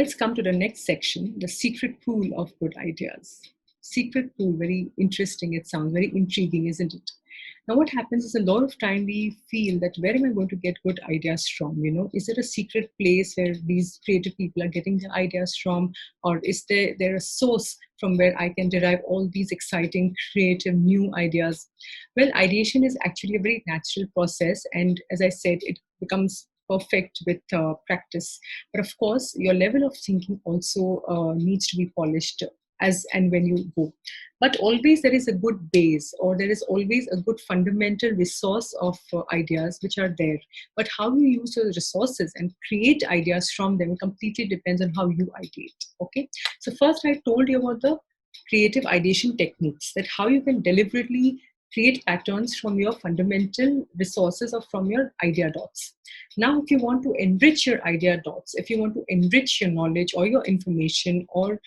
let's come to the next section, the secret pool of good ideas. Secret pool, very interesting. It sounds very intriguing, isn't it? Now, what happens is a lot of time we feel that where am I going to get good ideas from? Is there a secret place where these creative people are getting their ideas from, or is there a source from where I can derive all these exciting, creative, new ideas? Well, ideation is actually a very natural process, and as I said, it becomes perfect with practice. But of course, your level of thinking also needs to be polished as and when you go. But always there is a good base, or there is always a good fundamental resource of ideas which are there. But how you use those resources and create ideas from them completely depends on how you ideate. Okay. So first I told you about the creative ideation techniques, that how you can deliberately create patterns from your fundamental resources or from your idea dots. Now, if you want to enrich your idea dots, if you want to enrich your knowledge or your information or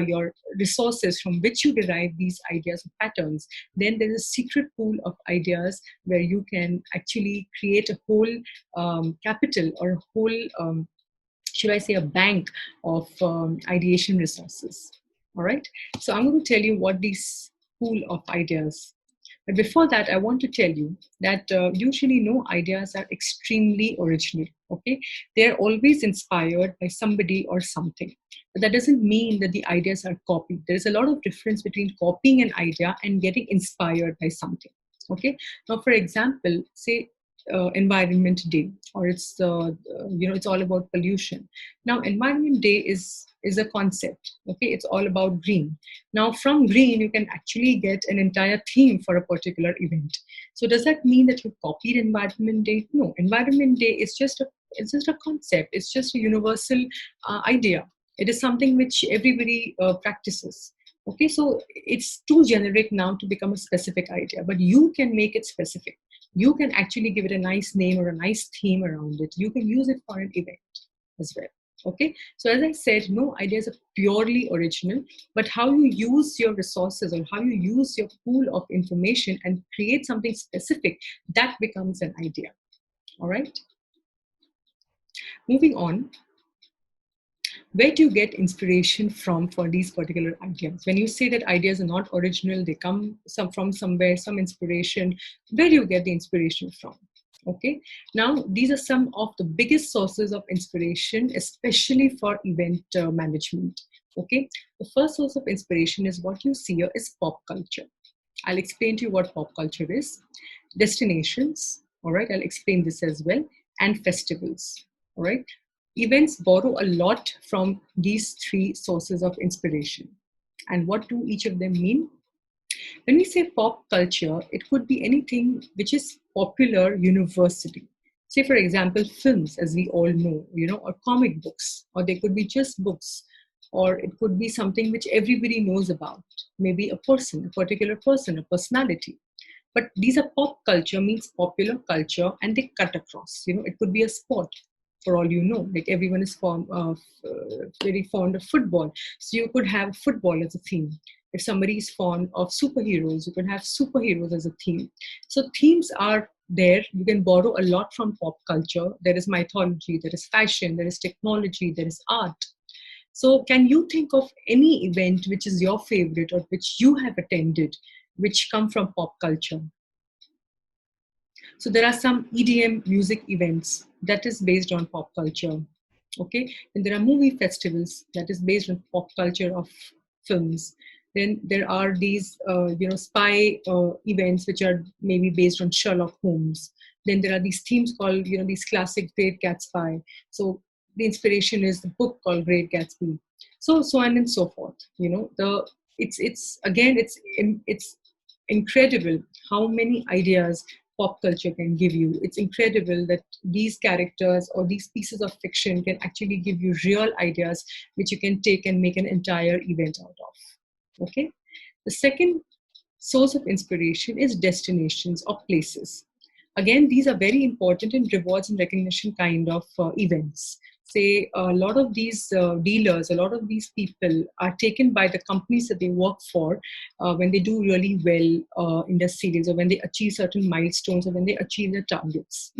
your resources from which you derive these ideas or patterns, then there is a secret pool of ideas where you can actually create a whole capital or a whole, should I say, a bank of ideation resources. All right. So I'm going to tell you what these pool of ideas. But before that, I want to tell you that usually no ideas are extremely original. Okay, they are always inspired by somebody or something. But that doesn't mean that the ideas are copied. There is a lot of difference between copying an idea and getting inspired by something. Okay. Now, for example, say Environment Day, or it's it's all about pollution. Now, Environment Day is a concept. Okay, it's all about green. Now, from green, you can actually get an entire theme for a particular event. So, does that mean that you copied Environment Day? No, Environment Day is just a concept. It's just a universal idea. It is something which everybody practices. Okay, so it's too generic now to become a specific idea, but you can make it specific. You can actually give it a nice name or a nice theme around it. You can use it for an event as well. Okay, so as I said, no ideas are purely original, but how you use your resources or how you use your pool of information and create something specific, that becomes an idea. All right. Moving on. Where do you get inspiration from for these particular ideas? When you say that ideas are not original, they come from somewhere, some inspiration, where do you get the inspiration from? Okay, now these are some of the biggest sources of inspiration, especially for event management. Okay, the first source of inspiration is what you see here is pop culture. I'll explain to you what pop culture is. Destinations, all right, I'll explain this as well, and festivals, all right. Events borrow a lot from these three sources of inspiration. And what do each of them mean? When we say pop culture, it could be anything which is popular universally. Say, for example, films, as we all know, or comic books, or they could be just books, or it could be something which everybody knows about, maybe a person, a particular person, a personality. But these are pop culture, means popular culture, and they cut across. It could be a sport, for all you know, like everyone is very fond of football. So you could have football as a theme. If somebody is fond of superheroes, you could have superheroes as a theme. So themes are there. You can borrow a lot from pop culture. There is mythology, there is fashion, there is technology, there is art. So can you think of any event which is your favorite or which you have attended, which come from pop culture? So there are some EDM music events that is based on pop culture. Okay, and there are movie festivals that is based on pop culture of films. Then there are these, spy events which are maybe based on Sherlock Holmes. Then there are these themes called, these classic Great Gatsby. So the inspiration is the book called Great Gatsby. So on and so forth. It's incredible how many ideas pop culture can give you. It's incredible that these characters or these pieces of fiction can actually give you real ideas which you can take and make an entire event out of. Okay. The second source of inspiration is destinations or places. Again, these are very important in rewards and recognition kind of events. Say a lot of these dealers, a lot of these people are taken by the companies that they work for when they do really well in their sales, or when they achieve certain milestones, or when they achieve their targets.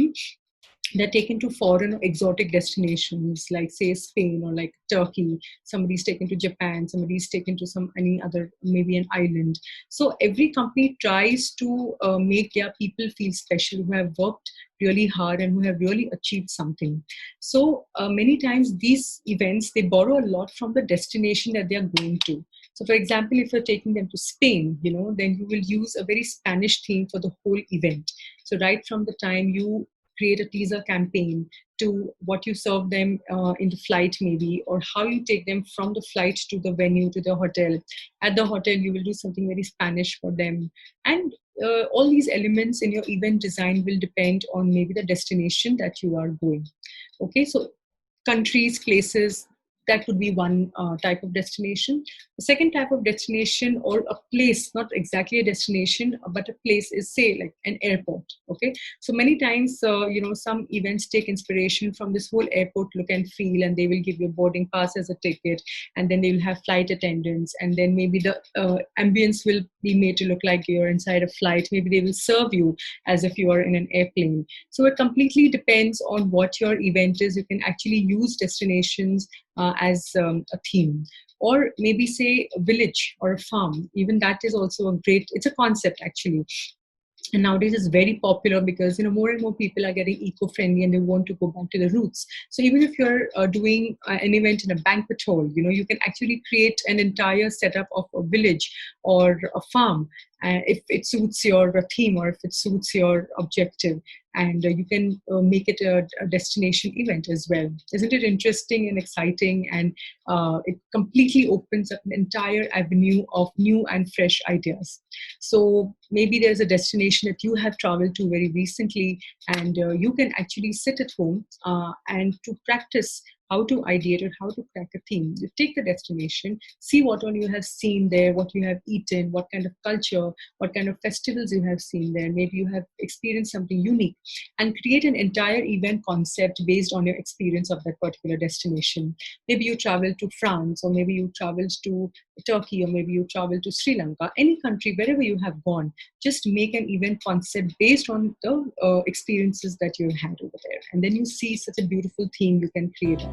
they're taken to foreign or exotic destinations like say Spain or like Turkey. Somebody's taken to Japan, somebody's taken to some any other, maybe an island. So every company tries to make their people feel special, who have worked really hard and who have really achieved something. So many times these events, they borrow a lot from the destination that they are going to. So for example, if you're taking them to Spain, then you will use a very Spanish theme for the whole event. So right from the time you create a teaser campaign to what you serve them in the flight, maybe, or how you take them from the flight to the venue, to the hotel. At the hotel, you will do something very Spanish for them. And all these elements in your event design will depend on maybe the destination that you are going. Okay, so countries, places, that would be one type of destination. The second type of destination, or a place, not exactly a destination, but a place, is say like an airport. Okay, so many times, some events take inspiration from this whole airport look and feel, and they will give you a boarding pass as a ticket, and then they will have flight attendants, and then maybe the ambience will be made to look like you're inside a flight. Maybe they will serve you as if you are in an airplane. So it completely depends on what your event is. You can actually use destinations as a theme, or maybe say a village or a farm. Even that is also a great, it's a concept actually. And nowadays it's very popular because more and more people are getting eco-friendly and they want to go back to the roots. So even if you're doing an event in a banquet hall, you can actually create an entire setup of a village or a farm, if it suits your theme or if it suits your objective. And you can make it a destination event as well. Isn't it interesting and exciting? And it completely opens up an entire avenue of new and fresh ideas. So maybe there's a destination that you have traveled to very recently, and you can actually sit at home and to practice how to ideate or how to crack a theme. You take the destination, see what all you have seen there, what you have eaten, what kind of culture, what kind of festivals you have seen there. Maybe you have experienced something unique, and create an entire event concept based on your experience of that particular destination. Maybe you traveled to France, or maybe you traveled to Turkey, or maybe you traveled to Sri Lanka, any country, wherever you have gone. Just make an event concept based on the experiences that you've had over there. And then you see such a beautiful theme you can create.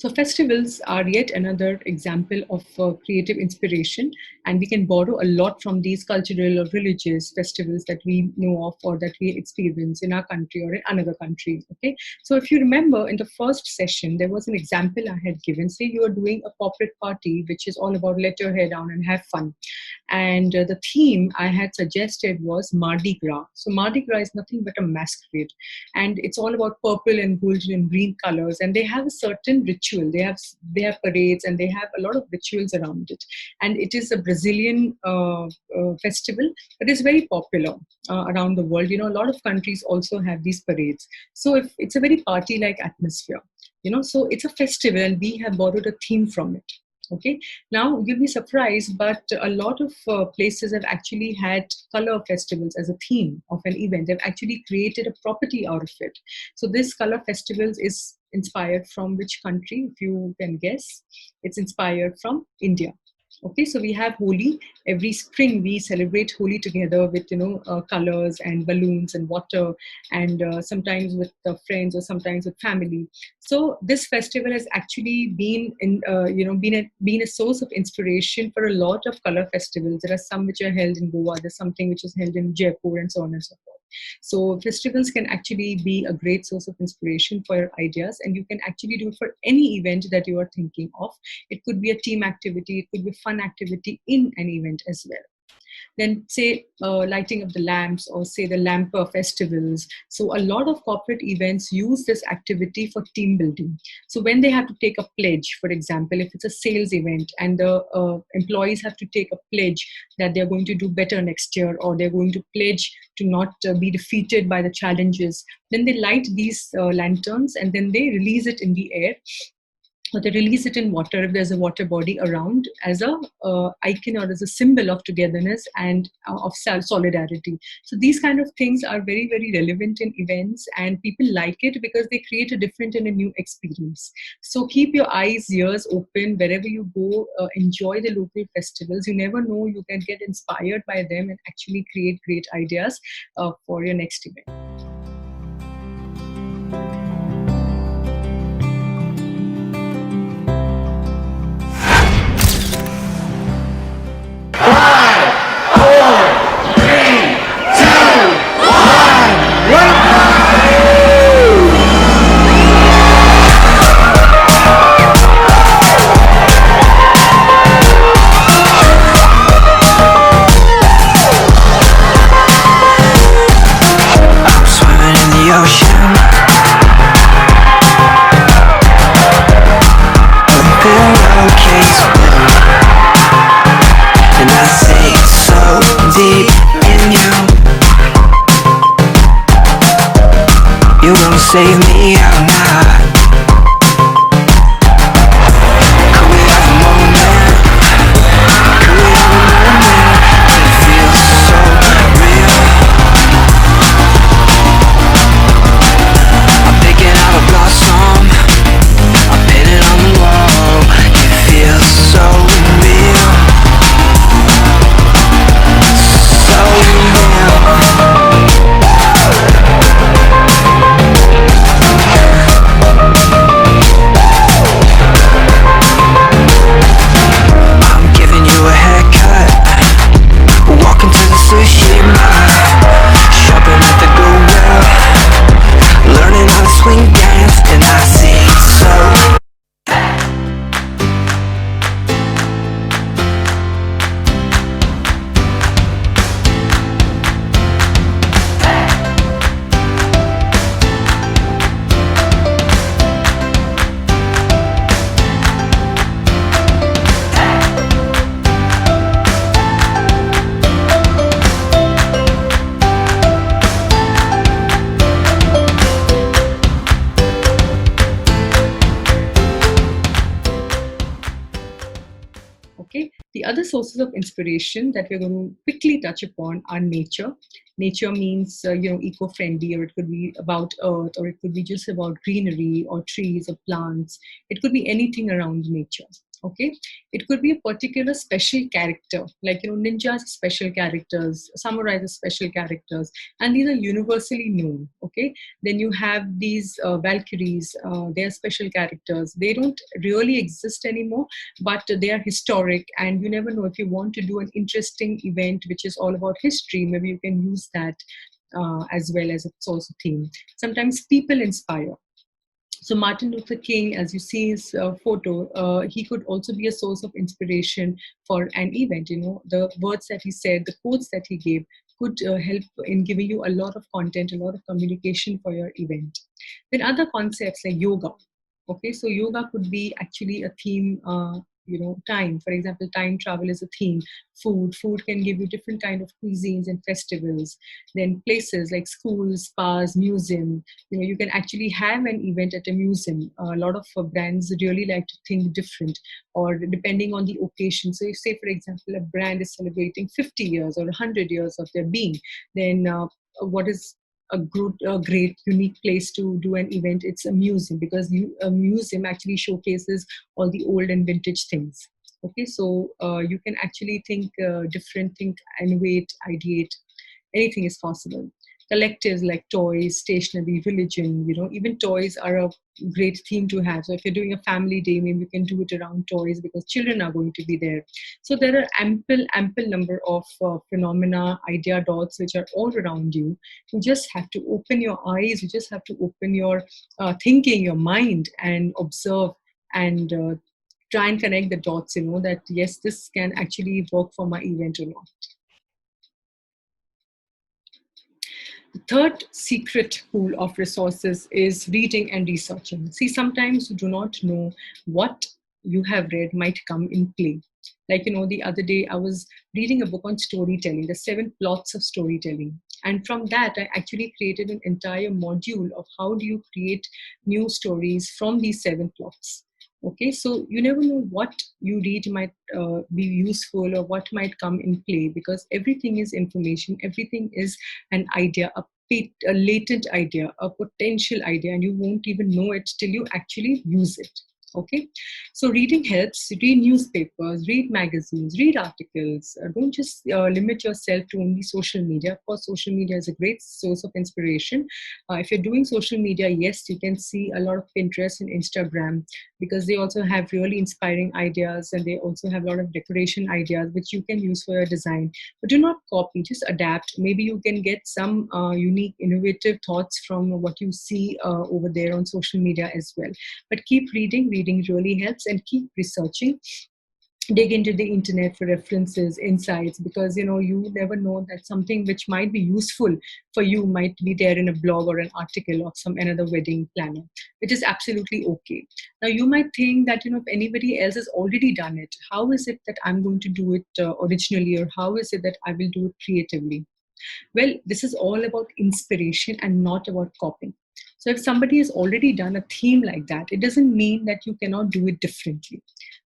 So festivals are yet another example of creative inspiration, and we can borrow a lot from these cultural or religious festivals that we know of or that we experience in our country or in another country. Okay, so if you remember in the first session, there was an example I had given. Say you are doing a corporate party, which is all about let your hair down and have fun. And the theme I had suggested was Mardi Gras. So Mardi Gras is nothing but a masquerade, and it's all about purple and golden and green colors. And they have a certain ritual. They have parades and they have a lot of rituals around it. And it is a Brazilian festival that is very popular around the world. A lot of countries also have these parades. So if it's a very party-like atmosphere, so it's a festival, and we have borrowed a theme from it. Okay, now you'll be surprised, but a lot of places have actually had color festivals as a theme of an event. They've actually created a property out of it. So this color festivals is inspired from which country, if you can guess? It's inspired from India. Okay, so we have Holi. Every spring we celebrate Holi together with colors and balloons and water, and sometimes with friends or sometimes with family. So this festival has actually been a source of inspiration for a lot of color festivals. There are some which are held in Goa. There's something which is held in Jaipur, and so on and so forth. So festivals can actually be a great source of inspiration for your ideas, and you can actually do it for any event that you are thinking of. It could be a team activity, it could be a fun activity in an event as well. Then say lighting of the lamps, or say the lamper festivals. So a lot of corporate events use this activity for team building. So when they have to take a pledge, for example, if it's a sales event and the employees have to take a pledge that they're going to do better next year, or they're going to pledge to not be defeated by the challenges, then they light these lanterns and then they release it in the air, or they release it in water if there's a water body around, as a icon or as a symbol of togetherness and of solidarity. So these kind of things are very, very relevant in events, and people like it because they create a different and a new experience. So keep your eyes, ears open wherever you go. Enjoy the local festivals. You never know, you can get inspired by them and actually create great ideas for your next event. Save me out now. Could we have a moment? Could we have a moment? It feels so real. I'm picking out a blossom, I paint it on the wall. It feels so real. So real. The other sources of inspiration that we're going to quickly touch upon are nature. Nature means, eco-friendly, or it could be about earth, or it could be just about greenery or trees or plants. It could be anything around nature. Okay, it could be a particular special character, like ninjas are special characters, samurais are special characters, and these are universally known. Okay, then you have these Valkyries, they are special characters. They don't really exist anymore, but they are historic, and you never know, if you want to do an interesting event which is all about history, maybe you can use that as well as a source of theme. Sometimes people inspire. So Martin Luther King, as you see his photo, he could also be a source of inspiration for an event. The words that he said, the quotes that he gave could help in giving you a lot of content, a lot of communication for your event. Then other concepts like yoga. Okay, so yoga could be actually a theme. Time, for example, time travel is a theme. Food can give you different kind of cuisines and festivals. Then places like schools, spas, museum. You can actually have an event at a museum. A lot of brands really like to think different, or depending on the occasion. So if, say for example, a brand is celebrating 50 years or 100 years of their being, then what is a great unique place to do an event? It's a museum, because a museum actually showcases all the old and vintage things. Okay, so you can actually think different, think, innovate, ideate. Anything is possible. Collectives like toys, stationery, religion, even toys are a great theme to have. So if you're doing a family day, maybe you can do it around toys, because children are going to be there. So there are ample number of phenomena, idea dots, which are all around you. You just have to open your eyes, you just have to open your thinking, your mind, and observe, and try and connect the dots, that yes, this can actually work for my event or not. The third secret pool of resources is reading and researching. See, sometimes you do not know what you have read might come in play. Like, the other day I was reading a book on storytelling, the 7 plots of storytelling. And from that, I actually created an entire module of how do you create new stories from these 7 plots. Okay, so you never know what you read might be useful, or what might come in play, because everything is information, everything is an idea, a latent idea, a potential idea, and you won't even know it till you actually use it. Okay, so reading helps. Read newspapers, read magazines, read articles. Don't just limit yourself to only social media. Of course, social media is a great source of inspiration. If you're doing social media, yes, you can see a lot of Pinterest and Instagram, because they also have really inspiring ideas, and they also have a lot of decoration ideas which you can use for your design. But do not copy, just adapt. Maybe you can get some unique, innovative thoughts from what you see over there on social media as well. But keep reading. Reading really helps, and keep researching. Dig into the internet for references, insights, because you never know that something which might be useful for you might be there in a blog or an article of some another wedding planner, which is absolutely okay. Now you might think that if anybody else has already done it, how is it that I'm going to do it originally, or how is it that I will do it creatively? Well, this is all about inspiration and not about copying. So if somebody has already done a theme like that, it doesn't mean that you cannot do it differently.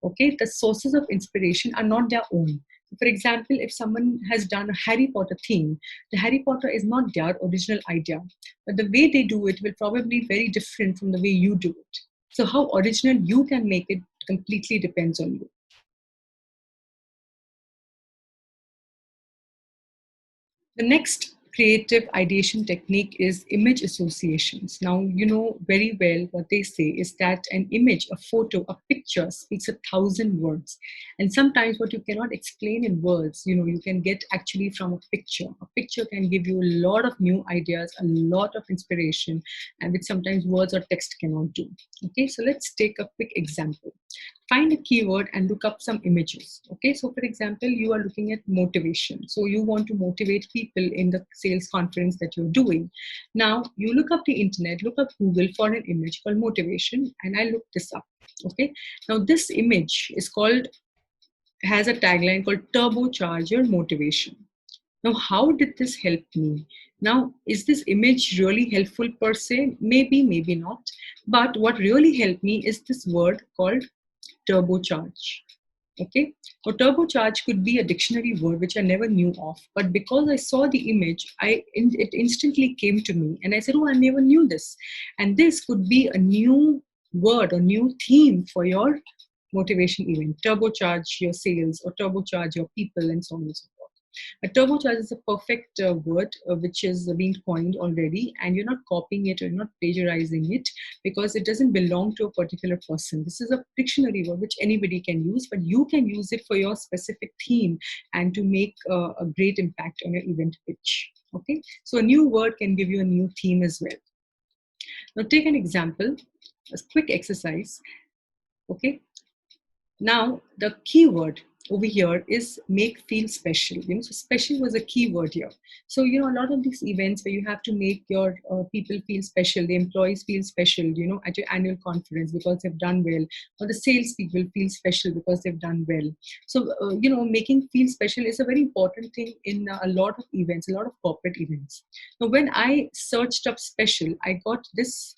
Okay, the sources of inspiration are not their own. For example, if someone has done a Harry Potter theme, the Harry Potter is not their original idea, but the way they do it will probably be very different from the way you do it. So how original you can make it completely depends on you. The next creative ideation technique is image associations. Now, you know very well what they say is that an image, a photo, a picture speaks 1,000 words. And sometimes what you cannot explain in words, you can get actually from a picture. A picture can give you a lot of new ideas, a lot of inspiration, and which sometimes words or text cannot do. Okay, so let's take a quick example. Find a keyword and look up some images. Okay, so for example, you are looking at motivation. So you want to motivate people in the sales conference that you're doing. Now you look up the internet, look up Google for an image called motivation, and I looked this up. Okay, now this image is called, has a tagline called turbocharge your motivation. Now, how did this help me? Now, is this image really helpful per se? Maybe, maybe not. But what really helped me is this word called turbocharge. Okay, so turbocharge could be a dictionary word which I never knew of, but because I saw the image, it instantly came to me, and I said, "Oh, I never knew this," and this could be a new word or new theme for your motivation event, turbocharge your sales or turbocharge your people and so on and so forth. A turbocharge is a perfect word which is being coined already, and you're not copying it or you're not plagiarizing it because it doesn't belong to a particular person. This is a dictionary word which anybody can use, but you can use it for your specific theme and to make a great impact on your event pitch. Okay, so a new word can give you a new theme as well. Now take an example, a quick exercise. Okay, now the keyword over here is make feel special. So special was a key word here. So a lot of these events where you have to make your people feel special, the employees feel special, at your annual conference because they've done well, or the sales people feel special because they've done well. So making feel special is a very important thing in a lot of events, a lot of corporate events. Now when I searched up special, I got this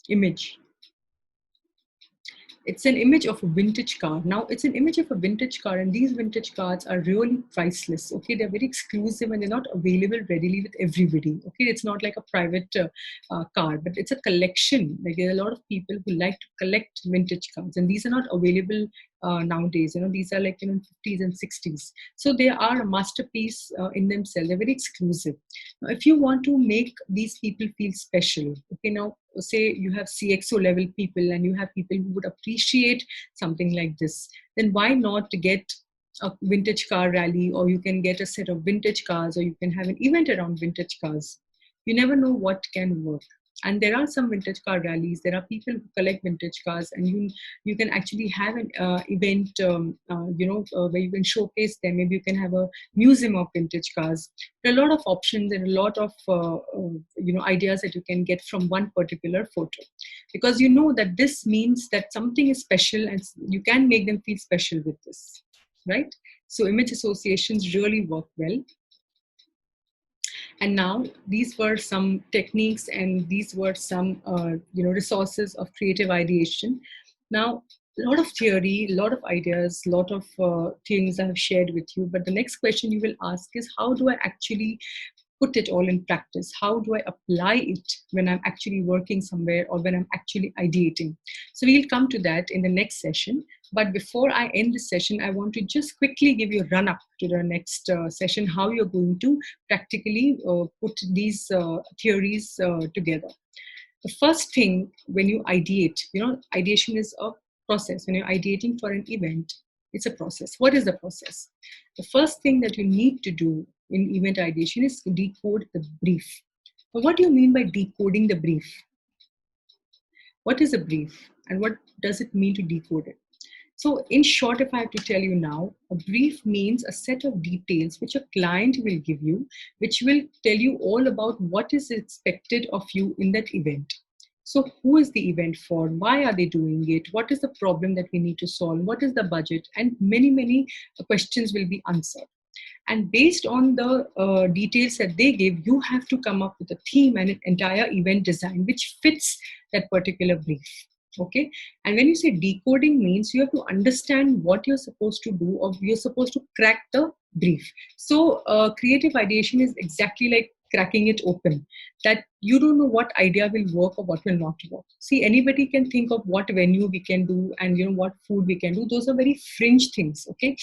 image. It's an image of a vintage car. Now, it's an image of a vintage car, and these vintage cars are really priceless. Okay, they're very exclusive and they're not available readily with everybody. Okay, it's not like a private car, but it's a collection. Like there are a lot of people who like to collect vintage cars, and these are not available nowadays. These are like 50s and 60s. So they are a masterpiece in themselves. They're very exclusive. Now, if you want to make these people feel special, okay, now say you have CXO level people and you have people who would appreciate something like this, then why not get a vintage car rally, or you can get a set of vintage cars, or you can have an event around vintage cars. You never know what can work. And there are some vintage car rallies. There are people who collect vintage cars, and you can actually have an event, where you can showcase them. Maybe you can have a museum of vintage cars. There are a lot of options and a lot of ideas that you can get from one particular photo, because you know that this means that something is special, and you can make them feel special with this, right? So image associations really work well. And now these were some techniques, and these were some resources of creative ideation. Now, a lot of theory, a lot of ideas, a lot of things I have shared with you. But the next question you will ask is, how do I actually put it all in practice? How do I apply it when I'm actually working somewhere or when I'm actually ideating? So we'll come to that in the next session. But before I end this session, I want to just quickly give you a run up to the next session, how you're going to practically put these theories together. The first thing when you ideate, ideation is a process. When you're ideating for an event, it's a process. What is the process? The first thing that you need to do in event ideation is to decode the brief. But what do you mean by decoding the brief? What is a brief, and what does it mean to decode it? So in short, if I have to tell you now, a brief means a set of details which a client will give you, which will tell you all about what is expected of you in that event. So who is the event for? Why are they doing it? What is the problem that we need to solve? What is the budget? And many questions will be answered. And based on the details that they give, you have to come up with a theme and an entire event design which fits that particular brief. Okay, and when you say decoding, means you have to understand what you're supposed to do, or you're supposed to crack the brief. So creative ideation is exactly like cracking it open, that you don't know what idea will work or what will not work. See, anybody can think of what venue we can do and what food we can do. Those are very fringe things. Okay,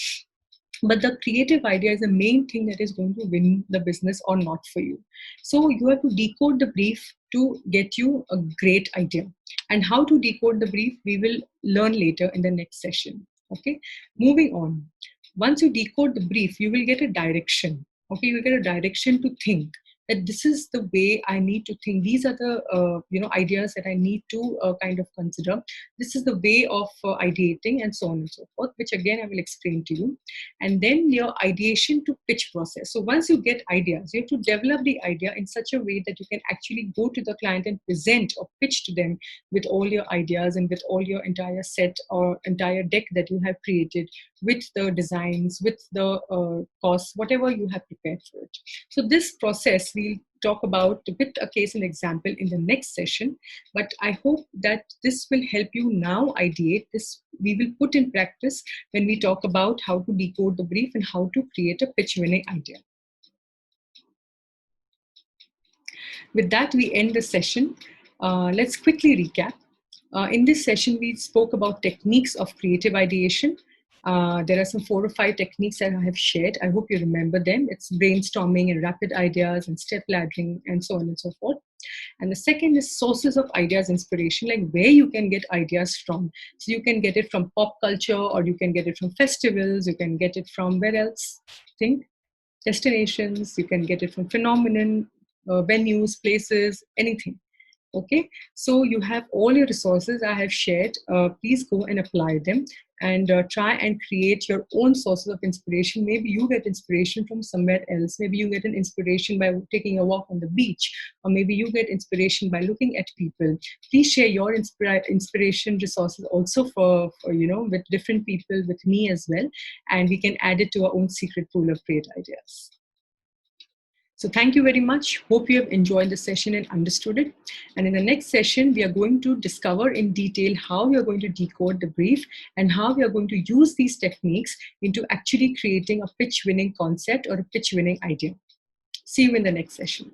but the creative idea is the main thing that is going to win the business or not for you. So you have to decode the brief to get you a great idea. And how to decode the brief, we will learn later in the next session. Okay, moving on. Once you decode the brief, you will get a direction. Okay, you will get a direction to think that this is the way I need to think. These are the ideas that I need to kind of consider. This is the way of ideating, and so on and so forth, which again I will explain to you. And then your ideation to pitch process. So once you get ideas, you have to develop the idea in such a way that you can actually go to the client and present or pitch to them with all your ideas and with all your entire set or entire deck that you have created, with the designs, with the costs, whatever you have prepared for it. So this process we'll talk about with a case and example in the next session. But I hope that this will help you now ideate. This we will put in practice when we talk about how to decode the brief and how to create a pitch winning idea. With that, we end the session. Let's quickly recap. In this session, we spoke about techniques of creative ideation. There are some 4 or 5 techniques that I have shared. I hope you remember them. It's brainstorming and rapid ideas and step laddering and so on and so forth. And the second is sources of ideas, inspiration, like where you can get ideas from. So you can get it from pop culture, or you can get it from festivals, you can get it from where else? Think destinations, you can get it from phenomenon, venues, places, anything. Okay, so you have all your resources I have shared. Please go and apply them, and try and create your own sources of inspiration. Maybe you get inspiration from somewhere else. Maybe you get an inspiration by taking a walk on the beach, or maybe you get inspiration by looking at people. Please share your inspiration resources also for with different people, with me as well, and we can add it to our own secret pool of great ideas. So thank you very much. Hope you have enjoyed the session and understood it. And in the next session, we are going to discover in detail how we are going to decode the brief and how we are going to use these techniques into actually creating a pitch winning concept or a pitch winning idea. See you in the next session.